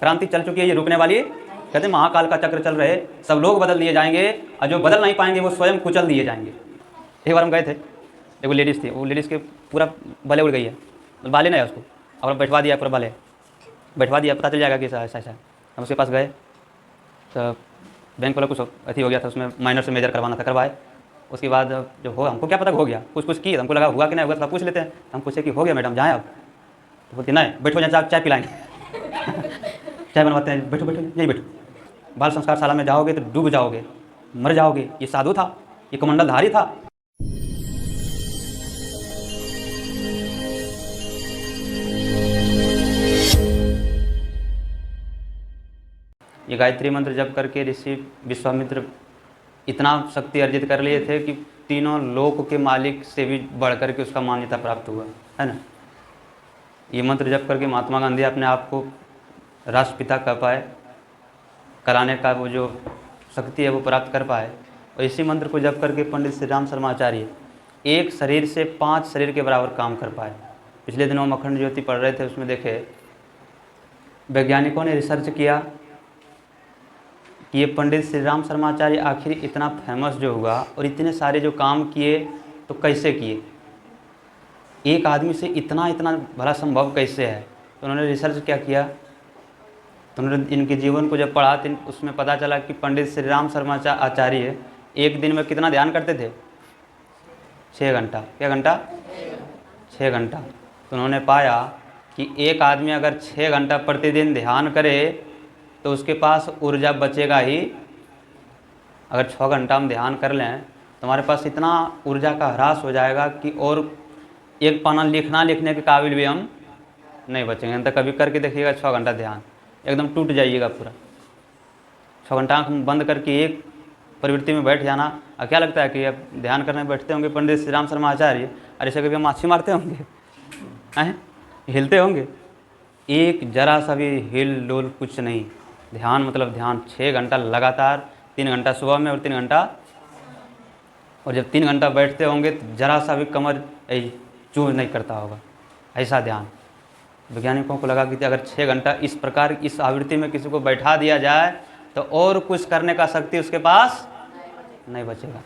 क्रांति चल चुकी है, ये रुकने वाली कहते महाकाल का चक्र चल रहे, सब लोग बदल दिए जाएंगे और जो बदल नहीं पाएंगे वो स्वयं कुचल दिए जाएंगे। एक बार हम गए थे, एक वो लेडीज़ थी, वो लेडीज़ के पूरा बाले उड़ गई है, बाले नहीं है उसको, और बैठवा दिया पूरा बाले बैठवा दिया, पता चल जाएगा कि ऐसा ऐसा। हम उसके पास गए तो बैंक वाला कुछ अथी हो गया था, उसमें माइनर से मेजर करवाना था, करवाए। उसके बाद जो हो, हमको क्या पता हो गया, कुछ किए, हमको लगा हुआ कि नहीं हुआ, थोड़ा पूछ लेते हैं। हम पूछे कि हो गया मैडम, जाएँ आप? तो बोलती नहीं, बैठो जहाँ चाय पिलाएंगे चाय बनवाते हैं, बैठो बैठो यही बैठो। बाल संस्कार शाला में जाओगे तो डूब जाओगे, मर जाओगे। ये साधु था, ये कमंडलधारी था। ये गायत्री मंत्र जप करके ऋषि विश्वामित्र इतना शक्ति अर्जित कर लिए थे कि तीनों लोक के मालिक से भी बढ़ कर के उसका मान्यता प्राप्त हुआ है ना। ये मंत्र जप करके महात्मा गांधी अपने आप को राष्ट्रपिता कर पाए, कराने का वो जो शक्ति है वो प्राप्त कर पाए। और इसी मंत्र को जप करके पंडित श्री राम शर्मा आचार्य एक शरीर से 5 शरीर के बराबर काम कर पाए। पिछले दिनों हम अखंड ज्योति पढ़ रहे थे, उसमें देखे वैज्ञानिकों ने रिसर्च किया कि ये पंडित श्री राम शर्मा आचार्य आखिर इतना फेमस जो हुआ और इतने सारे जो काम किए तो कैसे किए, एक आदमी से इतना इतना भला संभव कैसे है। तो उन्होंने रिसर्च क्या किया, तो उन्होंने इनके जीवन को जब पढ़ा तो उसमें पता चला कि पंडित श्री राम शर्मा आचार्य एक दिन में कितना ध्यान करते थे, 6 घंटा। क्या घंटा? 6 घंटा। तो उन्होंने पाया कि एक आदमी अगर 6 घंटा प्रतिदिन ध्यान करे तो उसके पास ऊर्जा बचेगा ही। अगर 6 घंटा हम ध्यान कर लें तो हमारे पास इतना ऊर्जा का ह्रास हो जाएगा कि और एक पन्ना लिखने के काबिल भी हम नहीं बचेंगे। तो कभी करके देखिएगा 6 घंटा ध्यान, एकदम टूट जाइएगा पूरा। 6 घंटा आँख बंद करके एक प्रवृत्ति में बैठ जाना। और क्या लगता है कि अब ध्यान करने बैठते होंगे पंडित श्री राम शर्मा आचार्य, और ऐसे करके माछी मारते होंगे, हैं हिलते होंगे, एक जरा सा भी हिल डोल कुछ नहीं। ध्यान मतलब ध्यान 6 घंटा लगातार, 3 घंटा सुबह में और 3 घंटा, और जब 3 घंटा बैठते होंगे तो जरा सा भी कमर चूर नहीं करता होगा, ऐसा ध्यान। वैज्ञानिकों को लगा कि अगर 6 घंटा इस प्रकार इस आवृत्ति में किसी को बैठा दिया जाए तो और कुछ करने का शक्ति उसके पास नहीं बचेगा।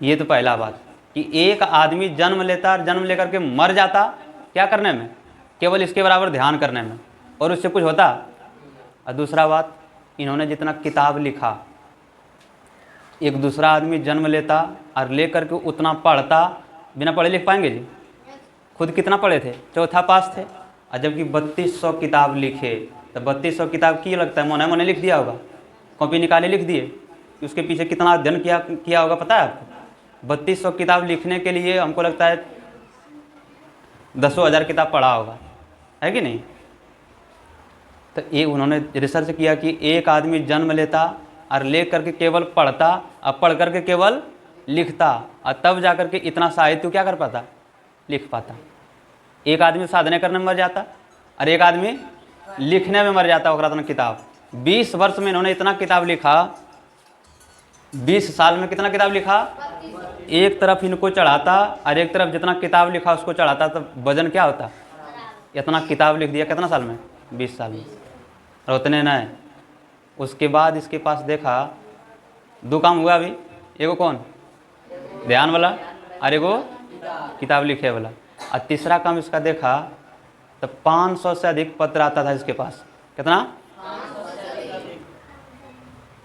ये तो पहला बात कि एक आदमी जन्म लेता और जन्म लेकर के मर जाता, क्या करने में? केवल इसके बराबर ध्यान करने में, और उससे कुछ होता। और दूसरा बात, इन्होंने जितना किताब लिखा, एक दूसरा आदमी जन्म लेता और ले करके उतना पढ़ता, बिना पढ़े लिख पाएंगे जी? खुद कितना पढ़े थे? 4था पास थे। और जबकि 3200 किताब लिखे, तो 3200 किताब की लगता है मोने लिख दिया होगा, कॉपी निकाले लिख दिए। उसके पीछे कितना अध्ययन किया होगा पता है आपको? 3200 किताब लिखने के लिए हमको लगता है 10,000 किताब पढ़ा होगा, है कि नहीं? तो ये उन्होंने रिसर्च किया कि एक आदमी जन्म लेता और ले करके केवल पढ़ता, और पढ़ करके केवल लिखता, और तब जा करके इतना साहित्य क्या कर पाता, लिख पाता। एक आदमी साधने करने में मर जाता और एक आदमी लिखने में मर जाता होगा इतना किताब। 20 वर्ष में इन्होंने इतना किताब लिखा, 20 साल में कितना किताब लिखा? एक तरफ इनको चढ़ाता और एक तरफ जितना किताब लिखा उसको चढ़ाता, तो वजन क्या होता? इतना किताब लिख दिया कितना साल में? 20 साल में। और उतने नहीं, उसके बाद इसके पास देखा 2 काम हुआ अभी। एगो कौन? ध्यान वाला, और एगो किताब लिखे वाला। और तीसरा काम इसका देखा तो 500 से अधिक पत्र आता था इसके पास। कितना?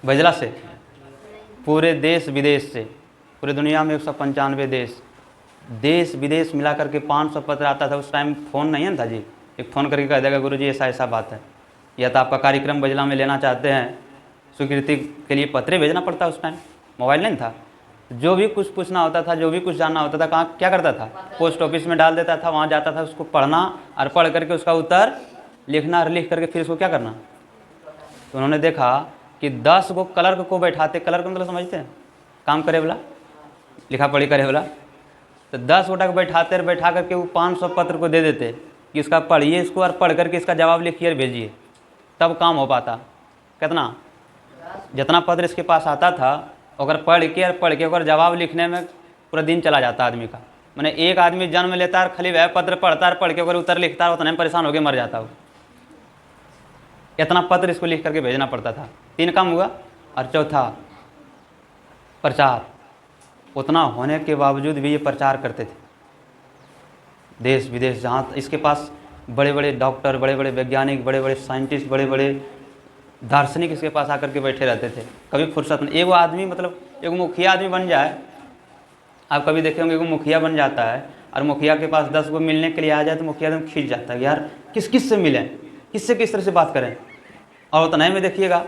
बजला से, पूरे देश विदेश से, पूरे दुनिया में 195 देश विदेश मिला करके 500 पत्र आता था। उस टाइम फ़ोन नहीं है था जी, एक फ़ोन करके कह देगा गुरुजी ऐसा ऐसा बात है, या तो आपका कार्यक्रम बजला में लेना चाहते हैं, स्वीकृति के लिए पत्र भेजना पड़ता। उस टाइम मोबाइल नहीं था, जो भी कुछ पूछना होता था, जो भी कुछ जानना होता था, कहाँ क्या करता था? पोस्ट ऑफिस में डाल देता था, वहाँ जाता था, उसको पढ़ना और पढ़ करके उसका उत्तर लिखना, और लिख करके फिर उसको क्या करना। तो उन्होंने देखा कि 10 गो क्लर्क को बैठाते, क्लर्क मतलब समझते हैं, काम करे वाला, लिखा पढ़ी करे वाला, तो 10 गोटा को बैठाते और बैठा करके वो 500 पत्र को दे देते कि इसका पढ़िए इसको, और पढ़ करके इसका जवाब लिखिए और भेजिए, तब काम हो पाता। कितना? जितना पत्र इसके पास आता था, अगर पढ़ के अगर जवाब लिखने में पूरा दिन चला जाता आदमी का। मैंने एक आदमी जन्म लेता और खाली वह पत्र पढ़ता और पढ़ के अगर उत्तर लिखता, उतने में परेशान होकर मर जाता हो। इतना पत्र इसको लिख करके भेजना पड़ता था। 3 काम हुआ। और चौथा प्रचार। उतना होने के बावजूद भी ये प्रचार करते थे देश विदेश, जहाँ इसके पास बड़े बड़े डॉक्टर, बड़े बड़े वैज्ञानिक, बड़े बड़े साइंटिस्ट, बड़े बड़े दार्शनिक इसके पास आकर के बैठे रहते थे। कभी फुर्सत नहीं। एगो आदमी मतलब एगो मुखिया आदमी बन जाए, आप कभी देखे होंगे, एगो मुखिया बन जाता है और मुखिया के पास 10 गो मिलने के लिए आ जाए तो मुखिया एकदम खींच जाता है, यार किस किस से मिलें, किससे किस तरह से बात करें। और उतना ही में देखिएगा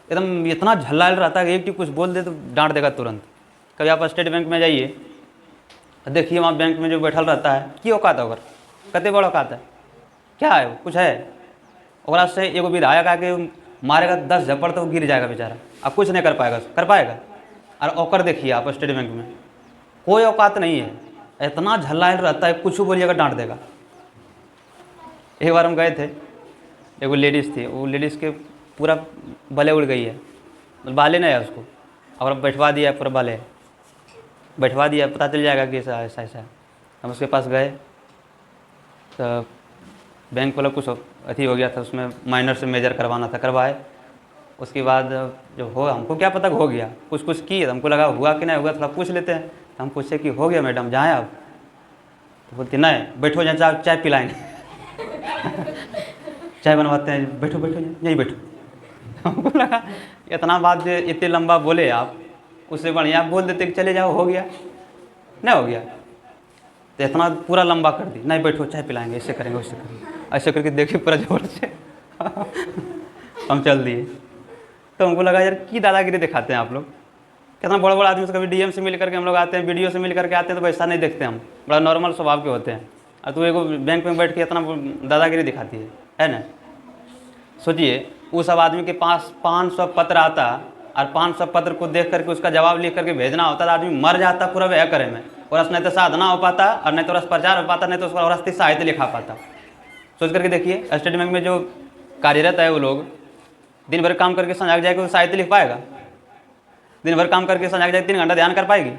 एकदम इतना झल्लाल रहता है, एक टी कुछ बोल दे तो डांट देगा तुरंत। कभी आप स्टेट बैंक में जाइए, देखिए वहाँ बैंक में जो बैठल रहता है, की औकात है ओकर, कते बड़ औकात है, क्या है, कुछ है। ओकरा से एगो विधायक आके मारेगा 10 झप्पड़ तो वो गिर जाएगा बेचारा, अब कुछ नहीं कर पाएगा, कर पाएगा। और ओकर देखिए आप स्टेट बैंक में कोई औकात नहीं है, इतना झल्लाल रहता है, कुछ बोलिएगा डांट देगा। एक बार हम गए थे, एगो लेडीज़ थी, वो लेडीज़ के पूरा बले उड़ गई है, बाले नहीं है उसको, और बैठवा दिया पूरा बाले बैठवा दिया, पता चल जाएगा कि ऐसा ऐसा ऐसा। हम उसके पास गए तो बैंक वाला कुछ अथी हो गया था, उसमें माइनर से मेजर करवाना था, करवाए। उसके बाद जो हो, हमको क्या पता हो गया, कुछ कुछ किए, हमको लगा हुआ कि नहीं हुआ, थोड़ा पूछ लेते हैं। तो हम पूछे कि हो गया मैडम, जाएँ आप? तो बोलती नहीं, बैठो जहाँ चाय पिलाएंगे चाय बनवाते हैं, बैठो बैठो यहीं बैठो। हमको लगा इतना बात जो इतने लंबा बोले आप, उससे बढ़िया आप बोल देते कि चले जाओ, हो गया, नहीं हो गया। तो इतना पूरा लंबा कर दी, नहीं बैठो चाय पिलाएंगे, ऐसे करेंगे वैसे करेंगे, ऐसे करके देखिए पूरा जोर से हम चल दिए। तो हमको लगा यार की दादागिरी दिखाते हैं आप लोग, कितना बड़ा बड़ा आदमी से, कभी डीएम से मिल करके हम लोग आते हैं, बीडीओ से मिल करके आते हैं, तो वैसा नहीं देखते हम, बड़ा नॉर्मल स्वभाव के होते हैं। और तू एगो बैंक में बैठ के इतना दादागिरी दिखाती है ना। सोचिए उस सब आदमी के पास 500 पत्र आता, और 500 पत्र को देख करके उसका जवाब लिख करके भेजना होता, तो आदमी मर जाता पूरा व्यय करे में, और नहीं तो साधना हो पाता, और नहीं तो रस प्रचार हो पाता, नहीं तो उसका और साहित्य लिखा पाता। सोच करके देखिए स्टेट बैंक में जो कार्यरत है वो लोग दिन भर काम करके संजाग जाएगा, वो साहित्य लिख पाएगा? दिन भर काम करके संजाग जाए 3 घंटा ध्यान कर पाएगी?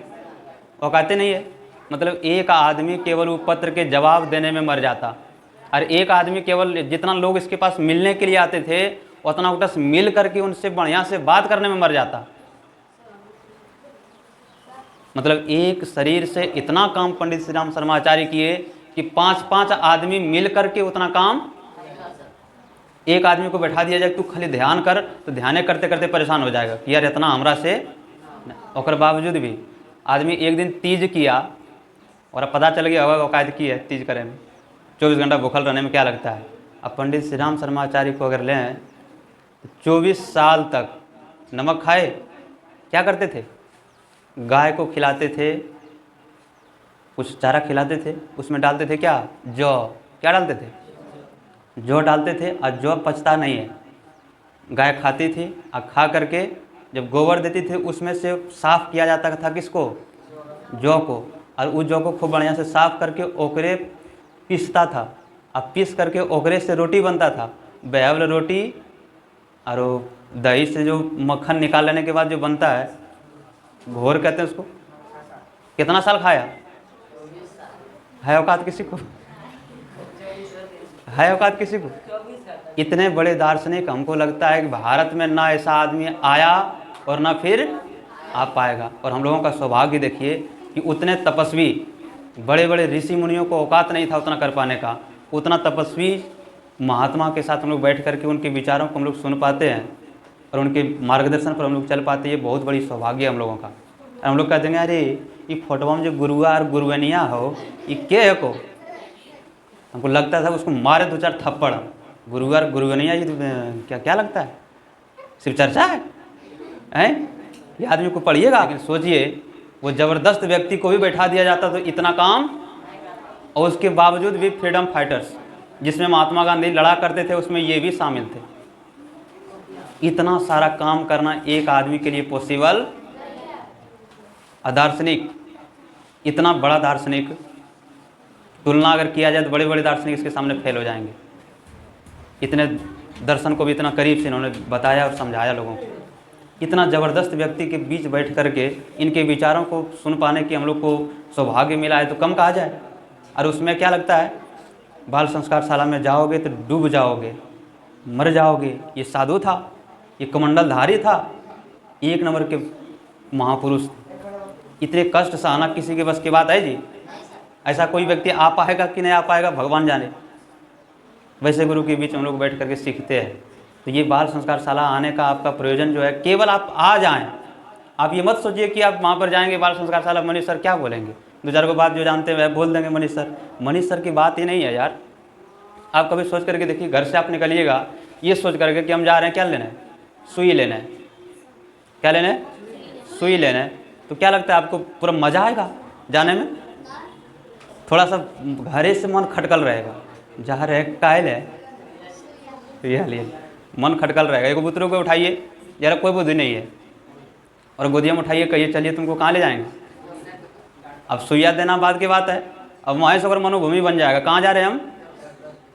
औकाते नहीं है। मतलब एक आदमी केवल वो पत्र के जवाब देने में मर जाता, और एक आदमी केवल जितना लोग इसके पास मिलने के लिए आते थे उतना उस मिल करके उनसे बढ़िया से बात करने में मर जाता। मतलब एक शरीर से इतना काम पंडित श्री राम शर्माचार्य किए कि 5-5 आदमी मिल करके उतना काम। एक आदमी को बैठा दिया जाए तू खाली ध्यान कर, तो ध्यान करते करते परेशान हो जाएगा कि यार इतना हमरा से। और बावजूद भी आदमी एक दिन तीज किया और अब पता चल गया होगा औकात की है तीज करे में, 24 घंटा भूखल रहने में क्या लगता है। अब पंडित श्री राम शर्माचार्य को अगर लें तो 24 साल तक नमक खाए, क्या करते थे? गाय को खिलाते थे, कुछ चारा खिलाते थे, उसमें डालते थे क्या? जौ। क्या डालते थे? जौ डालते थे। और जौ पचता नहीं है, गाय खाती थी, और खा करके जब गोबर देती थी उसमें से साफ़ किया जाता था किसको? जौ को। और उस जौ को खूब बढ़िया से साफ़ करके ओकरे पीसता था, अब पीस करके ओकरे से रोटी बनता था, बेहवल रोटी। और दही से जो मक्खन निकाल लेने के बाद जो बनता है, घोर कहते हैं उसको। कितना साल खाया? है औकात किसी को? है औकात किसी को? इतने बड़े दार्शनिक, हमको लगता है कि भारत में ना ऐसा आदमी आया और ना फिर आ पाएगा। और हम लोगों का सौभाग्य देखिए कि उतने तपस्वी, बड़े बड़े ऋषि मुनियों को औकात नहीं था उतना कर पाने का, उतना तपस्वी महात्मा के साथ हम लोग बैठ करके उनके विचारों को हम लोग सुन पाते हैं और उनके मार्गदर्शन पर हम लोग चल पाते हैं। ये बहुत बड़ी सौभाग्य है हम लोगों का। और हम लोग कहते हैं अरे ये फोटोवा में जो गुरुआ और गुरुवनिया हो, ये क्या है को? हमको लगता था उसको मारे 2-4 थप्पड़। गुरुआ और गुरुवनिया ये क्या क्या लगता है? सिर्फ चर्चा है, ये आदमी को पढ़िएगा। लेकिन सोचिए वो ज़बरदस्त व्यक्ति को भी बैठा दिया जाता तो इतना काम, और उसके बावजूद भी फ्रीडम फाइटर्स जिसमें महात्मा गांधी लड़ा करते थे उसमें ये भी शामिल थे। इतना सारा काम करना एक आदमी के लिए पॉसिबल। दार्शनिक, इतना बड़ा दार्शनिक, तुलना अगर किया जाए तो बड़े बड़े दार्शनिक इसके सामने फेल हो जाएंगे। इतने दर्शन को भी इतना करीब से इन्होंने बताया और समझाया लोगों को। इतना ज़बरदस्त व्यक्ति के बीच बैठ करके इनके विचारों को सुन पाने की हम लोग को सौभाग्य मिला है तो कम कहा जाए। और उसमें क्या लगता है, बाल संस्कार शाला में जाओगे तो डूब जाओगे, मर जाओगे। ये साधु था, ये कमंडलधारी था, एक नंबर के महापुरुष। इतने कष्ट सहना किसी के बस की बात है जी? ऐसा कोई व्यक्ति आ पाएगा कि नहीं आ पाएगा, भगवान जाने। वैसे गुरु के बीच हम लोग बैठ करके सीखते हैं। तो ये बाल संस्कार शाला आने का आपका प्रयोजन जो है, केवल आप आ जाएं। आप ये मत सोचिए कि आप वहाँ पर जाएंगे बाल संस्कार शाला, मनीष सर क्या बोलेंगे, दो चार को बात जो जानते हैं वह बोल देंगे मनीष सर। मनीष सर की बात ही नहीं है यार। आप कभी सोच करके देखिए, घर से आप निकलिएगा ये सोच करके कि हम जा रहे हैं क्या लेना है, सुई लेना है। क्या लेना है? सुई लेना है। तो क्या लगता है आपको पूरा मज़ा आएगा जाने में? थोड़ा सा घरे से मन खटकल रहेगा, जा रहे कायल है ये मन खटकल रहेगा। एक कबूतरों को उठाइए, जरा कोई बुद्धि नहीं है, और गोदिया में उठाइए, कहिए चलिए तुमको कहाँ ले जाएंगे। अब सुइया देना बाद की बात है। अब वहाँ से अगर मनोभूमि बन जाएगा, कहाँ जा रहे हैं हम,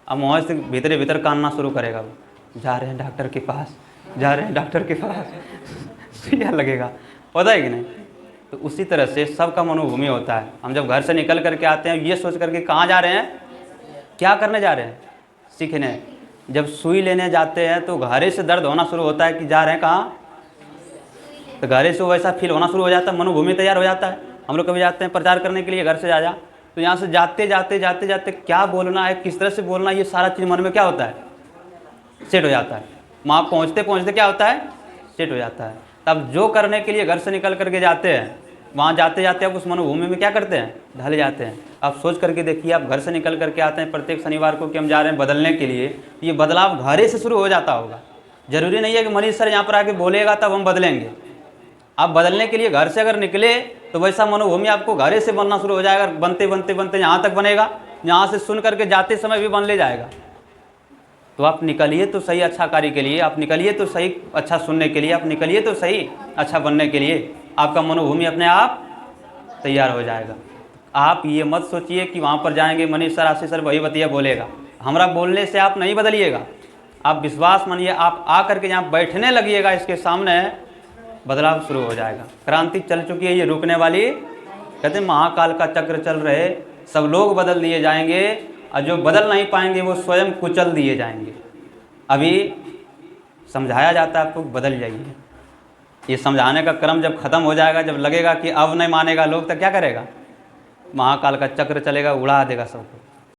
अब वहाँ से भीतर भीतर कानना शुरू करेगा, वो जा रहे हैं डॉक्टर के पास, जा रहे हैं डॉक्टर के पास सुइया लगेगा, पता है कि नहीं। तो उसी तरह से सबका मनोभूमि होता है। हम जब घर से निकल करके आते हैं ये सोच करके कहाँ जा रहे हैं, क्या करने जा रहे हैं, सीखने। जब सुई लेने जाते हैं तो घरे से दर्द होना शुरू होता है कि जा रहे हैं कहाँ, तो घरे से वैसा फील होना शुरू हो जाता है, मनोभूमि तैयार हो जाता है। हम लोग कभी जाते हैं प्रचार करने के लिए घर से जा तो यहाँ से जाते जाते जाते जाते क्या बोलना है, किस तरह से बोलना है, ये सारा चीज़ मन में क्या होता है, सेट हो जाता है। वहाँ पहुँचते पहुँचते क्या होता है, सेट हो जाता है। तब जो करने के लिए घर से निकल करके जाते हैं, वहाँ जाते जाते आप उस मनोभूमि में क्या करते हैं, ढल जाते हैं। आप सोच करके देखिए, आप घर से निकल करके आते हैं प्रत्येक शनिवार को कि हम जा रहे हैं बदलने के लिए, ये बदलाव घरे से शुरू हो जाता होगा। जरूरी नहीं है कि मनीष सर यहाँ पर आके बोलेगा तब हम बदलेंगे। आप बदलने के लिए घर से अगर निकले तो वैसा मनोभूमि आपको घरे से बनना शुरू हो जाएगा। बनते बनते बनते यहाँ तक बनेगा, यहाँ से सुन करके जाते समय भी बन ले जाएगा। तो आप निकलिए तो सही अच्छा कार्य के लिए, आप निकलिए तो सही अच्छा सुनने के लिए, आप निकलिए तो सही अच्छा बनने के लिए। आपका मनोभूमि अपने आप तैयार हो जाएगा। आप ये मत सोचिए कि वहाँ पर जाएंगे मनीष सर आशीष सर वही बतिया बोलेगा, हमारा बोलने से आप नहीं बदलिएगा। आप विश्वास मानिए, आप आ करके यहाँ बैठने लगिएगा, इसके सामने बदलाव शुरू हो जाएगा। क्रांति चल चुकी है, ये रुकने वाली। कहते हैं महाकाल का चक्र चल रहे, सब लोग बदल दिए जाएंगे, और जो बदल नहीं पाएंगे वो स्वयं कुचल दिए जाएंगे। अभी समझाया जाता है आपको बदल जाइए। ये समझाने का क्रम जब खत्म हो जाएगा, जब लगेगा कि अब नहीं मानेगा लोग, तो क्या करेगा, महाकाल का चक्र चलेगा, उड़ा देगा सबको।